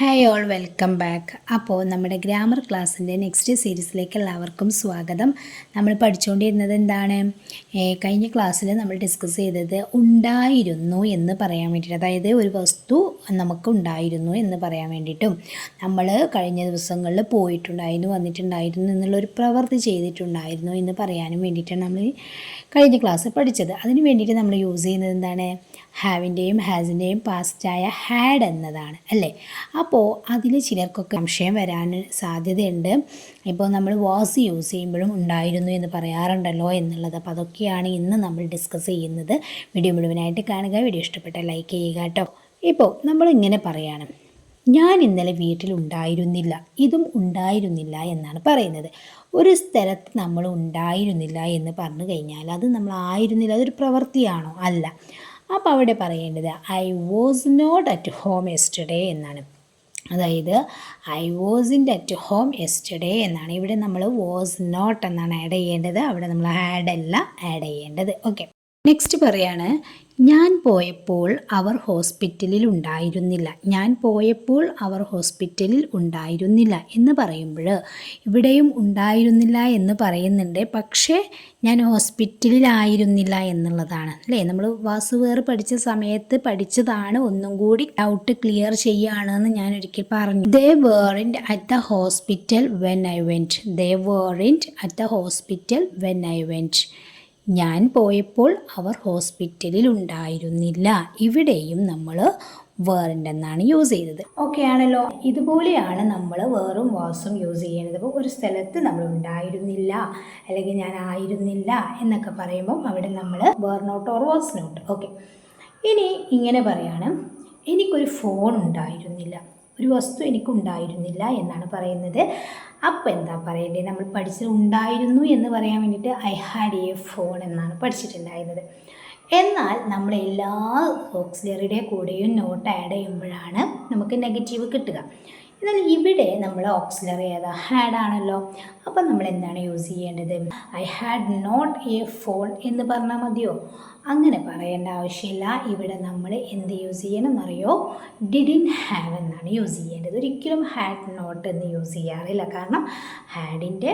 Hi all welcome back. അപ്പോൾ നമ്മുടെ grammar ക്ലാസ്സിൻ്റെ നെക്സ്റ്റ് സീരീസിലേക്ക് എല്ലാവർക്കും സ്വാഗതം. നമ്മൾ പഠിച്ചുകൊണ്ടിരുന്നത് എന്താണ്? കഴിഞ്ഞ ക്ലാസ്സിൽ നമ്മൾ ഡിസ്കസ് ചെയ്തത് ഉണ്ടായിരുന്നു എന്ന് പറയാൻ വേണ്ടിയിട്ട്, അതായത് ഒരു വസ്തു നമുക്ക് ഉണ്ടായിരുന്നു എന്ന് പറയാൻ വേണ്ടിയിട്ടും നമ്മൾ കഴിഞ്ഞ ദിവസങ്ങളിൽ പോയിട്ടുണ്ടായിരുന്നു, വന്നിട്ടുണ്ടായിരുന്നു എന്നുള്ളൊരു പ്രവൃത്തി ചെയ്തിട്ടുണ്ടായിരുന്നു എന്ന് പറയാനും വേണ്ടിയിട്ടാണ് നമ്മൾ കഴിഞ്ഞ ക്ലാസ് പഠിച്ചത്. അതിന് വേണ്ടിയിട്ട് നമ്മൾ യൂസ് ചെയ്യുന്നത് എന്താണ്? ഹാവിൻ്റെയും ഹാസിൻ്റെയും പാസ്റ്റായ ഹാഡ് എന്നതാണ് അല്ലേ. അപ്പോൾ അതിൽ ചിലർക്കൊക്കെ സംശയം വരാൻ സാധ്യതയുണ്ട്. ഇപ്പോൾ നമ്മൾ വാസ് യൂസ് ചെയ്യുമ്പോഴും ഉണ്ടായിരുന്നു എന്ന് പറയാറുണ്ടല്ലോ എന്നുള്ളത്. അപ്പോൾ അതൊക്കെയാണ് ഇന്ന് നമ്മൾ ഡിസ്കസ് ചെയ്യുന്നത്. വീഡിയോ മുഴുവനായിട്ട് കാണുക. വീഡിയോ ഇഷ്ടപ്പെട്ടാൽ ലൈക്ക് ചെയ്യുക കേട്ടോ. ഇപ്പോൾ നമ്മളിങ്ങനെ പറയാണ്, ഞാൻ ഇന്നലെ വീട്ടിലുണ്ടായിരുന്നില്ല. ഇതും ഉണ്ടായിരുന്നില്ല എന്നാണ് പറയുന്നത്. ഒരു സ്ഥലത്ത് നമ്മൾ ഉണ്ടായിരുന്നില്ല എന്ന് പറഞ്ഞു കഴിഞ്ഞാൽ അത് നമ്മൾ ആയിരുന്നില്ല, അതൊരു പ്രവൃത്തിയാണോ? അല്ല. അപ്പോൾ അവിടെ പറയേണ്ടത് I was not at home yesterday എന്നാണ്. അതായത് I wasn't at home yesterday എന്നാണ്. ഇവിടെ നമ്മൾ വാസ് നോട്ട് എന്നാണ് ആഡ് ചെയ്യേണ്ടത്. അവിടെ നമ്മൾ ഹാഡ് അല്ല ആഡ് ചെയ്യേണ്ടത്. ഓക്കെ, നെക്സ്റ്റ് പറയാണ്, ഞാൻ പോയപ്പോൾ അവർ ഹോസ്പിറ്റലിൽ ഉണ്ടായിരുന്നില്ല. ഞാൻ പോയപ്പോൾ അവർ ഹോസ്പിറ്റലിൽ ഉണ്ടായിരുന്നില്ല എന്ന് പറയുമ്പോൾ ഇവിടെയും ഉണ്ടായിരുന്നില്ല എന്ന് പറയുന്നുണ്ട്, പക്ഷേ ഞാൻ ഹോസ്പിറ്റലിലായിരുന്നില്ല എന്നുള്ളതാണ് അല്ലേ. നമ്മൾ വാസ് വേറെ പഠിച്ച സമയത്ത് പഠിച്ചതാണ്. ഒന്നും കൂടി ഡൗട്ട് ക്ലിയർ ചെയ്യുകയാണെന്ന് ഞാൻ ഒരിക്കൽ പറഞ്ഞു. They weren't at the hospital when I went. They weren't at the hospital when I went. ഞാൻ പോയപ്പോൾ അവർ ഹോസ്പിറ്റലിൽ ഉണ്ടായിരുന്നില്ല. ഇവിടെയും നമ്മൾ വേറിൻ്റെ എന്നാണ് യൂസ് ചെയ്തത്. ഓക്കെ ആണല്ലോ. ഇതുപോലെയാണ് നമ്മൾ വേറും വാസും യൂസ് ചെയ്യുന്നത്. അപ്പോൾ ഒരു സ്ഥലത്ത് നമ്മൾ ഉണ്ടായിരുന്നില്ല അല്ലെങ്കിൽ ഞാൻ ആയിരുന്നില്ല എന്നൊക്കെ പറയുമ്പം അവിടെ നമ്മൾ were not or was not. Okay, ഇനി ഇങ്ങനെ പറയാണ്, എനിക്കൊരു ഫോൺ ഉണ്ടായിരുന്നില്ല. ഒരു വസ്തു എനിക്കുണ്ടായിരുന്നില്ല എന്നാണ് പറയുന്നത്. അപ്പോൾ എന്താ പറയേണ്ടത്? നമ്മൾ പഠിച്ചത് ഉണ്ടായിരുന്നു എന്ന് പറയാൻ വേണ്ടിയിട്ട് ഐ ഹാഡ് എ ഫോൺ എന്നാണ് പഠിച്ചിട്ടുണ്ടായിരുന്നത്. എന്നാൽ നമ്മൾ എല്ലാ ഓക്സിലറിയുടെ കൂടെയും നോട്ട് ആഡ് ചെയ്യുമ്പോഴാണ് നമുക്ക് നെഗറ്റീവ് കിട്ടുക. എന്നാൽ ഇവിടെ നമ്മൾ ഓക്സിലറി ഏതാ? ഹാഡ് ആണല്ലോ. അപ്പോൾ നമ്മൾ എന്താണ് യൂസ് ചെയ്യേണ്ടത്? I had not a phone എന്ന് പറഞ്ഞാൽ മതിയോ? അങ്ങനെ പറയേണ്ട ആവശ്യമില്ല. ഇവിടെ നമ്മൾ എന്ത് യൂസ് ചെയ്യണം എന്നറിയോ? ഡിഡിൻ ഹാവ് എന്നാണ് യൂസ് ചെയ്യേണ്ടത്. ഒരിക്കലും ഹാഡ് നോട്ട് എന്ന് യൂസ് ചെയ്യാറില്ല. കാരണം ഹാഡിൻ്റെ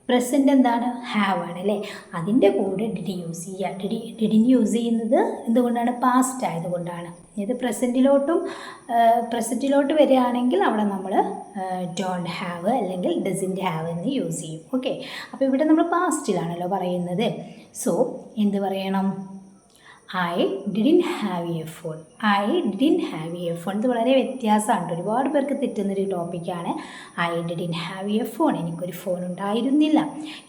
പ്രസൻറ്റ് എന്താണ്? ഹാവ് ആണ് അല്ലേ. അതിൻ്റെ കൂടെ ഡിഡ് യൂസ് ചെയ്യുക. ഡിഡിൻ യൂസ് ചെയ്യുന്നത് എന്തുകൊണ്ടാണ്? പാസ്റ്റ് ആയതുകൊണ്ടാണ്. ഇത് പ്രസൻറ്റിലോട്ട് വരികയാണെങ്കിൽ അവിടെ നമ്മൾ ഡോണ്ട് ഹാവ് അല്ലെങ്കിൽ ഡസിൻറ്റ് ഹാവ് എന്ന് യൂസ് ചെയ്യും. ഓക്കെ, അപ്പോൾ ഇവിടെ നമ്മൾ പാസ്റ്റിലാണല്ലോ പറയുന്നത്. സോ എന്ത് പറയണം? I didn't have A phone. I didn't have A phone. ഇത് വളരെ വ്യത്യാസമാണ്. ഒരുപാട് പേർക്ക് തെറ്റുന്നൊരു ടോപ്പിക്കാണ്. I didn't have A phone. എനിക്കൊരു ഫോൺ ഉണ്ടായിരുന്നില്ല.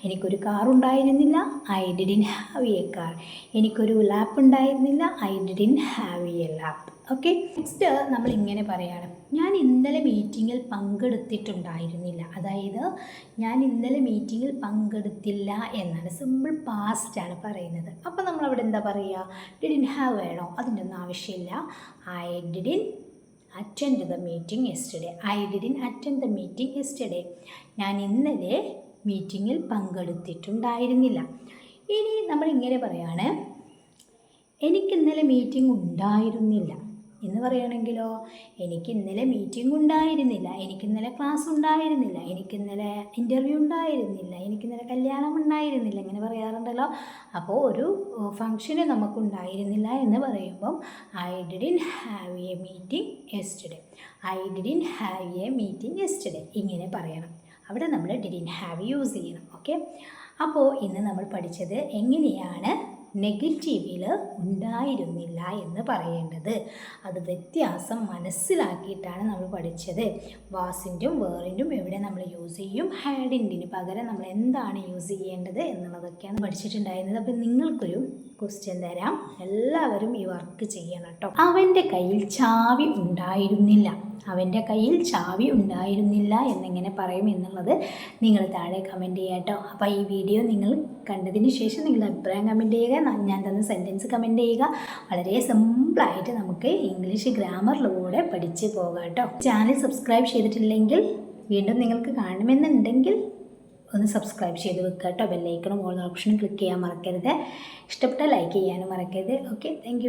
എനിക്കൊരു കാർ ഉണ്ടായിരുന്നില്ല. I didn't have A car. എനിക്കൊരു ലാപ്പ് ഉണ്ടായിരുന്നില്ല. I didn't have A lap. Okay, next നമ്മൾ ഇങ്ങനെ പറയാണ്, ഞാൻ ഇന്നലെ മീറ്റിങ്ങിൽ പങ്കെടുത്തിട്ടുണ്ടായിരുന്നില്ല. അതായത് ഞാൻ ഇന്നലെ മീറ്റിങ്ങിൽ പങ്കെടുത്തില്ല എന്നാണ്. സിമ്പിൾ പാസ്റ്റാണ് പറയുന്നത്. അപ്പോൾ നമ്മളവിടെ എന്താ പറയുക? ഡിഡിൻ ഹാവ് വേണോ? അതിൻ്റെ ഒന്നും ആവശ്യമില്ല. I didn't attend the meeting yesterday. I didn't attend the meeting yesterday. ഞാൻ ഇന്നലെ മീറ്റിങ്ങിൽ പങ്കെടുത്തിട്ടുണ്ടായിരുന്നില്ല. ഇനി നമ്മളിങ്ങനെ പറയാണ്, എനിക്ക് ഇന്നലെ മീറ്റിംഗ് ഉണ്ടായിരുന്നില്ല എന്ന് പറയുകയാണെങ്കിലോ, എനിക്ക് ഇന്നലെ മീറ്റിംഗ് ഉണ്ടായിരുന്നില്ല, എനിക്കിന്നലെ ക്ലാസ് ഉണ്ടായിരുന്നില്ല, എനിക്കിന്നലെ ഇൻ്റർവ്യൂ ഉണ്ടായിരുന്നില്ല, എനിക്കിന്നലെ കല്യാണം ഉണ്ടായിരുന്നില്ല, ഇങ്ങനെ പറയാറുണ്ടല്ലോ. അപ്പോൾ ഒരു ഫംഗ്ഷന് നമുക്കുണ്ടായിരുന്നില്ല എന്ന് പറയുമ്പം I didn't have A meeting yesterday. I didn't have A meeting yesterday ഇങ്ങനെ പറയണം. അവിടെ നമ്മൾ ഡിഡിൻ ഹാവ് യൂസ് ചെയ്യണം. ഓക്കെ, അപ്പോൾ ഇന്ന് നമ്മൾ പഠിച്ചത് എങ്ങനെയാണ് നെഗറ്റീവിൽ ഉണ്ടായിരുന്നില്ല എന്ന് പറയേണ്ടത്. അത് വ്യത്യാസം മനസ്സിലാക്കിയിട്ടാണ് നമ്മൾ പഠിച്ചത്. വാസിൻ്റെയും വേറിൻ്റെയും എവിടെ നമ്മൾ യൂസ് ചെയ്യും? ഹാഡിൻ്റിന് പകരം നമ്മൾ എന്താണ് യൂസ് ചെയ്യേണ്ടത് എന്നുള്ളതൊക്കെയാണ് പഠിച്ചിട്ടുണ്ടായിരുന്നത്. അപ്പോൾ നിങ്ങൾക്കൊരു ക്വസ്റ്റ്യൻ തരാം. എല്ലാവരും ഈ വർക്ക് ചെയ്യണം കേട്ടോ. അവൻ്റെ കയ്യിൽ ചാവി ഉണ്ടായിരുന്നില്ല. അവൻ്റെ കയ്യിൽ ചാവി ഉണ്ടായിരുന്നില്ല എന്നെങ്ങനെ പറയും എന്നുള്ളത് നിങ്ങൾ താഴെ കമൻറ്റ് ചെയ്യുക കേട്ടോ. അപ്പോൾ ഈ വീഡിയോ നിങ്ങൾ കണ്ടതിന് ശേഷം നിങ്ങളുടെ അഭിപ്രായം കമൻറ്റ് ചെയ്യുക. ഞാൻ തന്ന സെൻറ്റൻസ് കമൻറ്റ് ചെയ്യുക. വളരെ സിമ്പിളായിട്ട് നമുക്ക് ഇംഗ്ലീഷ് ഗ്രാമറിലൂടെ പഠിച്ച് പോകാം കേട്ടോ. ചാനൽ സബ്സ്ക്രൈബ് ചെയ്തിട്ടില്ലെങ്കിൽ വീണ്ടും നിങ്ങൾക്ക് കാണണമെന്നുണ്ടെങ്കിൽ ഒന്ന് സബ്സ്ക്രൈബ് ചെയ്ത് വെക്കുക കേട്ടോ. ബെല്ലൈക്കണും ഓൾ ഓപ്ഷനും ക്ലിക്ക് ചെയ്യാൻ മറക്കരുത്. ഇഷ്ടപ്പെട്ടാൽ ലൈക്ക് ചെയ്യാനും മറക്കരുത്. Okay, thank